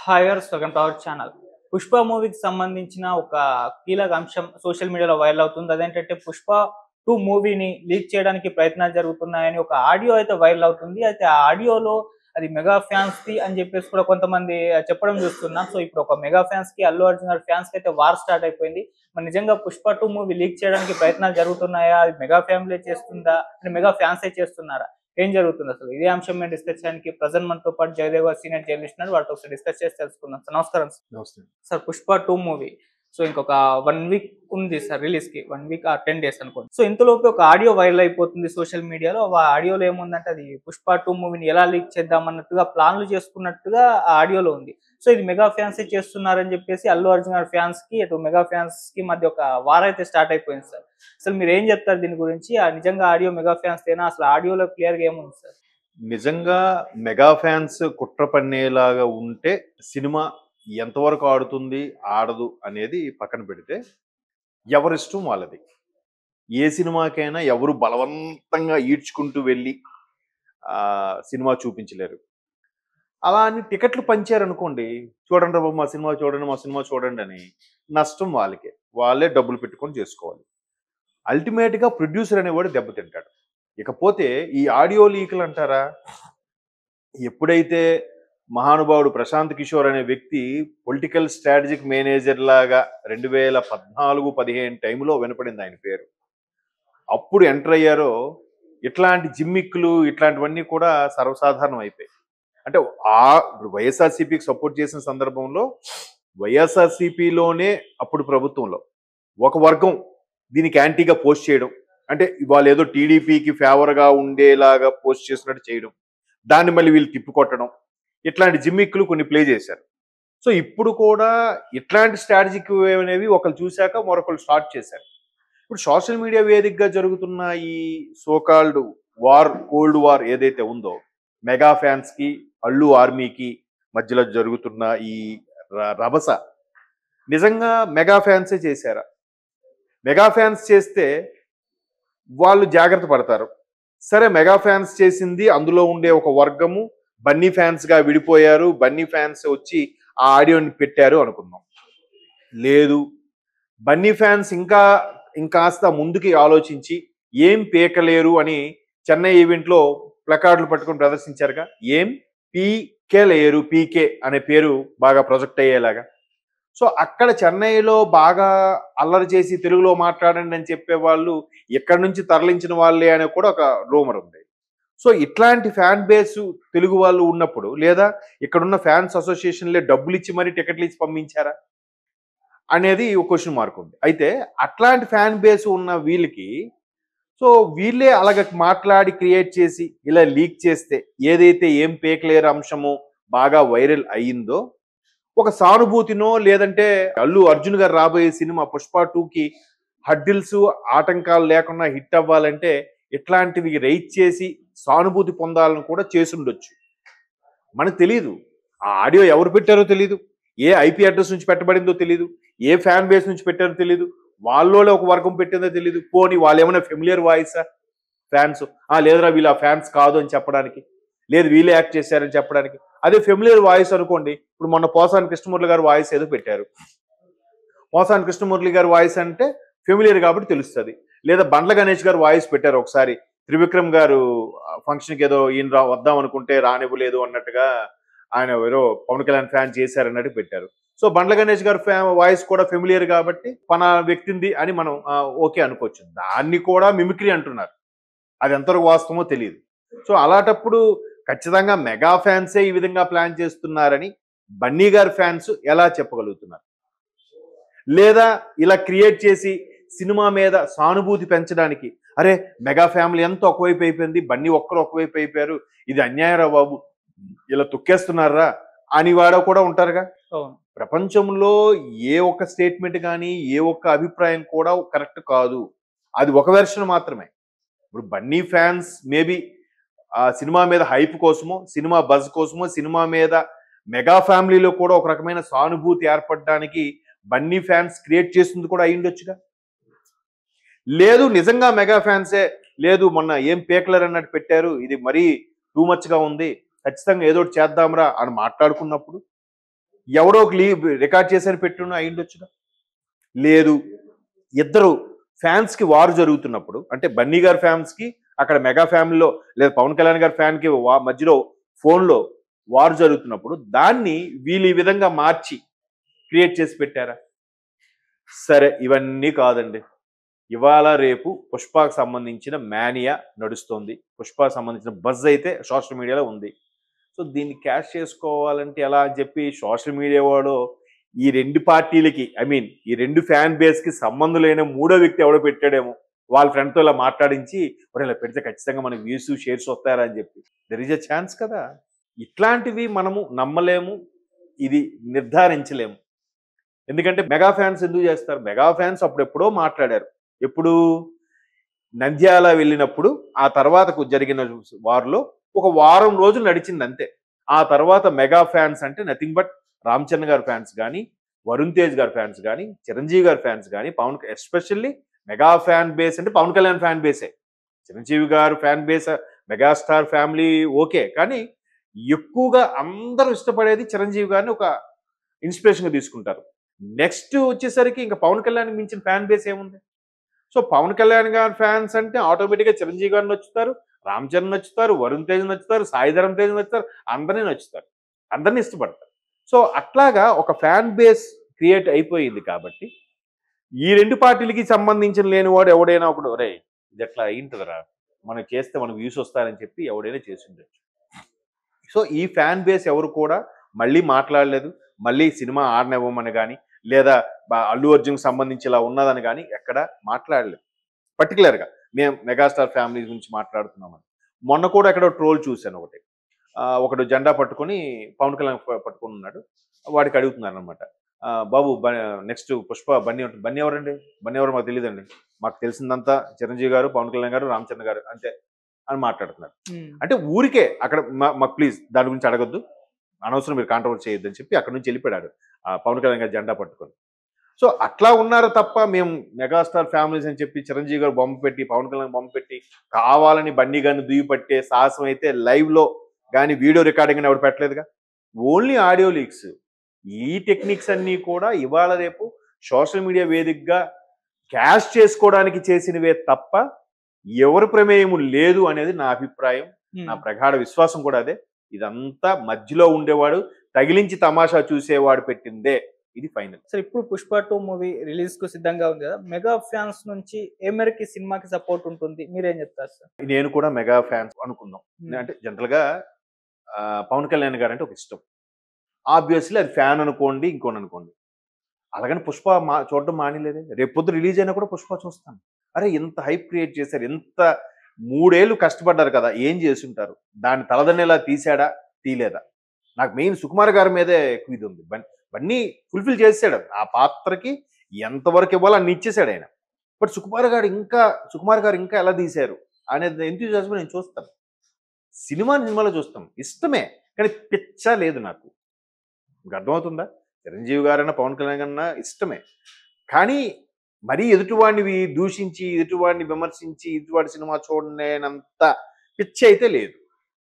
హాయర్స్ welcome to our channel. 'Pushpa' మూవీకి సంబంధించిన ఒక కీలక అంశం సోషల్ మీడియాలో వైరల్ అవుతుంది. అదేంటంటే 'పుష్ప 2' మూవీని లీక్ చేయడానికి ప్రయత్నాలు జరుగుతున్నాయని ఒక ఆడియో అయితే వైరల్ అవుతుంది. అయితే ఆ ఆడియోలో అది మెగా ఫ్యాన్స్‌ది అని చెప్పేసి కూడా కొంతమంది చెప్పడం చూస్తున్నాం. సో, ఇప్పుడు ఒక మెగా ఫ్యాన్స్‌కి, అల్లు అర్జున్ గారి ఫ్యాన్స్‌కి అయితే వార్ స్టార్ట్ అయిపోయింది. మరి నిజంగా 'పుష్ప 2' మూవీ లీక్ చేయడానికి ప్రయత్నాలు జరుగుతున్నాయా? అది మెగా ఫ్యామిలీ చేస్తుందా? అంటే మెగా ఫ్యాన్సే చేస్తున్నారా? ఏం జరుగుతుందసలు? ఇదే అంశం మీద డిస్కస్ చేయడానికి ప్రెజెంట్ మనతో పాటు జయదేవ్ గారు సీనియర్ జర్నలిస్ట్ ఉన్నారు. వారితో ఒకసారి డిస్కస్ చేసి తెలుసుకుందాం. సార్ నమస్కారం సార్. నమస్తే. సార్ 'పుష్ప 2' మూవీ సో ఇంకొక 1 వీక్ ఉంది సార్ రిలీజ్‌కి. 1 వీక్ ఆర్ 10 డేస్ అనుకోండి. సో ఇంతలోపే ఒక ఆడియో వైరల్ అయిపోతుంది సోషల్ మీడియాలో. ఆ ఆడియోలో ఏముందంటే అది 'పుష్ప 2' మూవీని ఎలా లీక్ చేద్దాం అన్నట్టుగా ప్లాన్‌లు చేసుకున్నట్టుగా ఆ ఆడియోలో ఉంది. సో ఇది మెగా ఫ్యాన్సే చేస్తున్నారని చెప్పేసి అల్లు అర్జున్ గారి ఫ్యాన్స్‌కి, అటు మెగా ఫ్యాన్స్‌కి మధ్య ఒక వార్ అయితే స్టార్ట్ అయిపోయింది సార్. అసలు మీరేం చెప్తారు దీని గురించి? నిజంగా ఆడియో మెగా ఫ్యాన్స్‌దేనా? అసలు ఆడియోలో క్లియర్‌గా ఏముంది సార్? నిజంగా మెగా ఫ్యాన్స్ కుట్ర పన్నేలాగా ఉంటే సినిమా ఎంతవరకు ఆడుతుంది, ఆడదు అనేది పక్కన పెడితే ఎవరిష్టం వాళ్ళది. ఏ సినిమాకైనా ఎవరు బలవంతంగా ఈడ్చుకుంటూ వెళ్ళి సినిమా చూపించలేరు. అలా అని టికెట్లు పంచారనుకోండి, చూడండి బాబు మా సినిమా చూడండి, మా సినిమా చూడండి అని నష్టం వాళ్ళకే. వాళ్ళే డబ్బులు పెట్టుకొని చేసుకోవాలి. అల్టిమేట్‌గా ప్రొడ్యూసర్ అనేవాడు దెబ్బతింటాడు. ఇకపోతే ఈ ఆడియో లీకులు అంటారా? ఎప్పుడైతే మహానుభావుడు ప్రశాంత్ కిషోర్ అనే వ్యక్తి పొలిటికల్ స్ట్రాటజిక్ మేనేజర్ లాగా 2014-15 టైంలో వినపడింది ఆయన పేరు. అప్పుడు ఎంటర్ అయ్యారో ఇట్లాంటి జిమ్మిక్కులు ఇట్లాంటివన్నీ కూడా సర్వసాధారణం అయిపోయాయి. అంటే ఇప్పుడు వైఎస్ఆర్సీపీకి సపోర్ట్ చేసిన సందర్భంలో వైఎస్ఆర్సీపీలోనే అప్పుడు ప్రభుత్వంలో ఒక వర్గం దీనికి యాంటీగా పోస్ట్ చేయడం, అంటే వాళ్ళు ఏదో టీడీపీకి ఫేవర్గా ఉండేలాగా పోస్ట్ చేసినట్టు చేయడం, దాన్ని మళ్ళీ వీళ్ళు తిప్పికొట్టడం, ఇట్లాంటి జిమ్మిక్కులు కొన్ని ప్లే చేశారు. సో ఇప్పుడు కూడా ఇట్లాంటి స్ట్రాటజిక్ అనేవి ఒకరు చూశాక మరొకరు స్టార్ట్ చేశారు. ఇప్పుడు సోషల్ మీడియా వేదికగా జరుగుతున్న ఈ సోకాల్డ్ వార్, కోల్డ్ వార్ ఏదైతే ఉందో మెగా ఫ్యాన్స్కి, అల్లు ఆర్మీకి మధ్యలో జరుగుతున్న ఈ రభస నిజంగా మెగా ఫ్యాన్సే చేశారా? మెగా ఫ్యాన్స్ చేస్తే వాళ్ళు జాగ్రత్త పడతారు. సరే, మెగా ఫ్యాన్స్ చేసింది అందులో ఉండే ఒక వర్గము బన్నీ ఫ్యాన్స్గా విడిపోయారు, బన్నీ ఫ్యాన్స్ వచ్చి ఆ ఆడియోని పెట్టారు అనుకుందాం. లేదు, బన్నీ ఫ్యాన్స్ ఇంకాస్త ముందుకి ఆలోచించి ఏం పీకలేరు అని చెన్నై ఈవెంట్లో ప్లకార్డులు పట్టుకొని ప్రదర్శించారుగా. ఏం పీకేలేరు, పీకే అనే పేరు బాగా ప్రొజెక్ట్ అయ్యేలాగా. సో అక్కడ చెన్నైలో బాగా అల్లరి చేసి తెలుగులో మాట్లాడండి అని చెప్పేవాళ్ళు ఎక్కడి నుంచి తరలించిన వాళ్ళే అనే కూడా ఒక రూమర్ ఉంది. సో ఇట్లాంటి ఫ్యాన్ బేస్ తెలుగు వాళ్ళు ఉన్నప్పుడు, లేదా ఇక్కడున్న ఫ్యాన్స్ అసోసియేషన్లే డబ్బులు ఇచ్చి మరీ టికెట్లు ఇచ్చి పంపించారా అనేది ఒక క్వశ్చన్ మార్క్ ఉంది. అయితే అట్లాంటి ఫ్యాన్ బేస్ ఉన్న వీళ్ళకి సో వీళ్ళే అలాగ మాట్లాడి క్రియేట్ చేసి ఇలా లీక్ చేస్తే ఏదైతే ఏం పేకలేరు అంశము బాగా వైరల్ అయ్యిందో, ఒక సానుభూతినో లేదంటే అల్లు అర్జున్ గారు రాబోయే సినిమా 'పుష్ప 2'కి హడ్డిల్స్, ఆటంకాలు లేకుండా హిట్ అవ్వాలంటే ఇట్లాంటివి రైట్ చేసి సానుభూతి పొందాలని కూడా చేసుండొచ్చు. మనకు తెలియదు ఆ ఆడియో ఎవరు పెట్టారో తెలియదు, ఏ ఐపీ అడ్రస్ నుంచి పెట్టబడిందో తెలియదు, ఏ ఫ్యాన్ బేస్ నుంచి పెట్టారో తెలియదు, వాళ్ళలో ఒక వర్గం పెట్టిందో తెలియదు. పోనీ వాళ్ళు ఏమైనా ఫెమిలియర్ వాయిసా ఫ్యాన్స్? లేదురా వీళ్ళు ఆ ఫ్యాన్స్ కాదు అని చెప్పడానికి, లేదు వీళ్ళే యాక్ట్ చేశారని చెప్పడానికి. అదే ఫెమిలియర్ వాయిస్ అనుకోండి, ఇప్పుడు మొన్న పోసాని కృష్ణమురళి గారు వాయిస్ ఏదో పెట్టారు. పోసాని కృష్ణమురళి గారు వాయిస్ అంటే ఫెమిలియర్ కాబట్టి తెలుస్తుంది. లేదా బండ్ల గణేష్ గారు వాయిస్ పెట్టారు ఒకసారి, త్రివిక్రమ్ గారు ఫంక్షన్కి ఏదో ఈయన వద్దాం అనుకుంటే రానివ్వలేదు అన్నట్టుగా ఆయన ఏదో పవన్ కళ్యాణ్ ఫ్యాన్ చేశారన్నట్టు పెట్టారు. సో బండ్ల గణేష్ గారు వాయిస్ కూడా ఫెమిలియర్ కాబట్టి మన వ్యక్తింది అని మనం ఓకే అనుకోవచ్చు. దాన్ని కూడా మిమిక్రీ అంటున్నారు, అది ఎంతవరకు వాస్తవమో తెలియదు. సో అలాంటప్పుడు ఖచ్చితంగా మెగా ఫ్యాన్సే ఈ విధంగా ప్లాన్ చేస్తున్నారని బన్నీ గారి ఫ్యాన్స్ ఎలా చెప్పగలుగుతున్నారు? లేదా ఇలా క్రియేట్ చేసి సినిమా మీద సానుభూతి పెంచడానికి, అరే మెగా ఫ్యామిలీ ఎంత ఒకవైపు అయిపోయింది, బన్నీ ఒక్కరు ఒకవైపు అయిపోయారు, ఇది అన్యాయరా బాబు, ఇలా తొక్కేస్తున్నారా అని వాడ కూడా ఉంటారుగా. ప్రపంచంలో ఏ ఒక్క స్టేట్మెంట్ కానీ ఏ ఒక్క అభిప్రాయం కూడా కరెక్ట్ కాదు, అది ఒక వెర్షన్ మాత్రమే. ఇప్పుడు బన్నీ ఫ్యాన్స్ మేబీ ఆ సినిమా మీద హైప్ కోసమో, సినిమా బజ్ కోసమో, సినిమా మీద మెగా ఫ్యామిలీలో కూడా ఒక రకమైన సానుభూతి ఏర్పడడానికి బన్నీ ఫ్యాన్స్ క్రియేట్ చేసింది కూడా అయ్యుండొచ్చుగా. లేదు నిజంగా మెగా ఫ్యాన్సే, లేదు మొన్న ఏం పేకలర్ అన్నట్టు పెట్టారు, ఇది మరీ టూ మచ్గా ఉంది, ఖచ్చితంగా ఏదో చేద్దాంరా అని మాట్లాడుకున్నప్పుడు ఎవడో ఒక రికార్డ్ చేశారు పెట్టును అయిండొచ్చుగా. లేదు, ఇద్దరు ఫ్యాన్స్ కి వారు జరుగుతున్నప్పుడు, అంటే బన్నీ గారి ఫ్యాన్స్ కి అక్కడ మెగా ఫ్యామిలీలో లేదా పవన్ కళ్యాణ్ గారి ఫ్యాన్ కి మధ్యలో ఫోన్లో వారు జరుగుతున్నప్పుడు దాన్ని వీళ్ళు ఈ విధంగా మార్చి క్రియేట్ చేసి పెట్టారా? సరే, ఇవన్నీ కాదండి. ఇవాళ రేపు పుష్పకు సంబంధించిన మేనియా నడుస్తోంది. పుష్పకు సంబంధించిన బజ్ అయితే సోషల్ మీడియాలో ఉంది. సో దీన్ని క్యాష్ చేసుకోవాలంటే ఎలా అని చెప్పి సోషల్ మీడియా వాడు ఈ రెండు పార్టీలకి, ఐ మీన్ ఈ రెండు ఫ్యాన్ బేస్ కి సంబంధం లేని మూడో వ్యక్తి ఎవడో పెట్టాడేమో, వాళ్ళ ఫ్రెండ్తో ఇలా మాట్లాడించి ఇలా పెడితే ఖచ్చితంగా మనకి వ్యూస్ షేర్స్ వస్తారా అని చెప్పి. దెర్ ఈజ్ ఎ ఛాన్స్ కదా. ఇట్లాంటివి మనము నమ్మలేము, ఇది నిర్ధారించలేము. ఎందుకంటే మెగా ఫ్యాన్స్ ఎందుకు చేస్తారు? మెగా ఫ్యాన్స్ అప్పుడెప్పుడో మాట్లాడారు. ఎప్పుడు? నంద్యాల వెళ్ళినప్పుడు ఆ తర్వాత జరిగిన వారిలో ఒక వారం రోజులు నడిచింది అంతే. ఆ తర్వాత మెగా ఫ్యాన్స్ అంటే నథింగ్ బట్ రామ్ చరణ్ గారి ఫ్యాన్స్ కానీ, వరుణ్ తేజ్ గారి ఫ్యాన్స్ కానీ, చిరంజీవి గారి ఫ్యాన్స్ కానీ, ఎస్పెషల్లీ మెగా ఫ్యాన్ బేస్ అంటే పవన్ కళ్యాణ్ ఫ్యాన్ బేసే. చిరంజీవి గారు fan base, megastar family okay, కానీ ఎక్కువగా అందరూ ఇష్టపడేది చిరంజీవి గారిని ఒక ఇన్స్పిరేషన్గా తీసుకుంటారు. నెక్స్ట్ వచ్చేసరికి ఇంకా పవన్ కళ్యాణ్ మించిన ఫ్యాన్ బేస్ ఏముంది? సో పవన్ కళ్యాణ్ గారి ఫ్యాన్స్ అంటే ఆటోమేటిక్గా చిరంజీవి గారు నచ్చుతారు, రామ్ చరణ్ నచ్చుతారు, వరుణ్ తేజ్ నచ్చుతారు, సాయిధరం తేజ్ నచ్చుతారు, అందరినీ నచ్చుతారు, అందరినీ ఇష్టపడతారు. సో అట్లాగా ఒక ఫ్యాన్ బేస్ క్రియేట్ అయిపోయింది. కాబట్టి ఈ రెండు పార్టీలకి సంబంధించిన లేనివాడు ఎవడైనా ఒకడు రే ఇది ఎట్లా అయింటుందిరా, మనం చేస్తే మనకు వ్యూస్ వస్తారని చెప్పి ఎవడైనా చేసి ఉండొచ్చు. సో ఈ ఫ్యాన్ బేస్ ఎవరు కూడా మళ్ళీ మాట్లాడలేదు, మళ్ళీ సినిమా ఆడనివ్వమని కానీ లేదా అల్లు అర్జున్కి సంబంధించి ఇలా ఉన్నదని కానీ ఎక్కడ మాట్లాడలేదు. పర్టికులర్గా మేము మెగాస్టార్ ఫ్యామిలీ గురించి మాట్లాడుతున్నామని. మొన్న కూడా ఎక్కడో ట్రోల్ చూశాను ఒకటి. ఒకడు జెండా పట్టుకొని పవన్ కళ్యాణ్ పట్టుకొని ఉన్నాడు. వాడికి అడుగుతున్నారు అనమాట, బాబు నెక్స్ట్ పుష్ప బన్నీ ఉంటుంది. బన్నీ ఎవరండి? బన్నీ ఎవరు మాకు తెలియదండి, మాకు తెలిసిందంతా చిరంజీవి గారు, పవన్ కళ్యాణ్ గారు, రామ్ చరణ్ గారు అంతే అని మాట్లాడుతున్నారు. అంటే ఊరికే అక్కడ మాకు ప్లీజ్ దాని గురించి అడగొద్దు, అనవసరం మీరు కాంట్రవర్సీ చేయొద్దు అని చెప్పి అక్కడ నుంచి వెళ్ళిపోయాడు పవన్ కళ్యాణ్ గారు జెండా పట్టుకొని. సో అట్లా ఉన్నారు తప్ప మేము మెగాస్టార్ ఫ్యామిలీస్ అని చెప్పి చిరంజీవి గారు బొమ్మ పెట్టి, పవన్ కళ్యాణ్ బొమ్మ పెట్టి కావాలని బన్నీ గారిని దుయ్యి పట్టే సాహసం అయితే లైవ్లో కానీ వీడియో రికార్డింగ్ అని ఎవరు పెట్టలేదుగా. Only audio leaks. ఈ టెక్నిక్స్ అన్నీ కూడా ఇవాళ రేపు సోషల్ మీడియా వేదికగా క్యాష్ చేసుకోవడానికి చేసినవే తప్ప ఎవరి ప్రమేయము లేదు అనేది నా అభిప్రాయం, నా ప్రగాఢ విశ్వాసం కూడా అదే. ఇదంతా మధ్యలో ఉండేవాడు తగిలించి తమాషా చూసేవాడు పెట్టిందే, ఇది ఫైనల్. సార్ ఇప్పుడు పుష్ప 2 మూవీ రిలీజ్ కు సిద్ధంగా ఉంది కదా, మెగా ఫ్యాన్స్ నుంచి ఏ మేరకి సినిమాకి సపోర్ట్ ఉంటుంది, మీరేం చెప్తారు సార్? నేను కూడా మెగా ఫ్యాన్స్ అనుకుందాం. అంటే జనరల్ గా పవన్ కళ్యాణ్ గారు అంటే ఒక ఇష్టం, ఆబ్వియస్లీ అది ఫ్యాన్ అనుకోండి, ఇంకోని అనుకోండి. అలాగని పుష్ప చూడడం మానేలేదే. రేపొద్దు రిలీజ్ అయినా కూడా పుష్ప చూస్తాను. అరే ఎంత హైప్ క్రియేట్ చేశారు, ఎంత 3 ఏళ్ళు కష్టపడ్డారు కదా, ఏం చేసుంటారు, దాన్ని తలదన్నేలా తీసాడా తీలేదా? నాకు మెయిన్ సుకుమార్ గారి మీదే ఎక్కువ ఇది ఉంది. బన్నీ ఫుల్ఫిల్ చేసాడు ఆ పాత్రకి, ఎంతవరకు ఇవ్వాలో అన్ని ఇచ్చేసాడు ఆయన. బట్ సుకుమార్ గారు ఇంకా ఎలా తీశారు అనేది ఎంతూజియాజం నేను చూస్తాను. సినిమాలో చూస్తాం, ఇష్టమే, కానీ పిచ్చ లేదు నాకు. మీకు అర్థమవుతుందా? చిరంజీవి గారైనా పవన్ కళ్యాణ్ గారైనా ఇష్టమే, కానీ మరీ ఎదుటివాడిని దూషించి, ఎదుటివాడిని విమర్శించి, ఎదుటివాడి సినిమా చూడలేనంత పిచ్చి అయితే లేదు.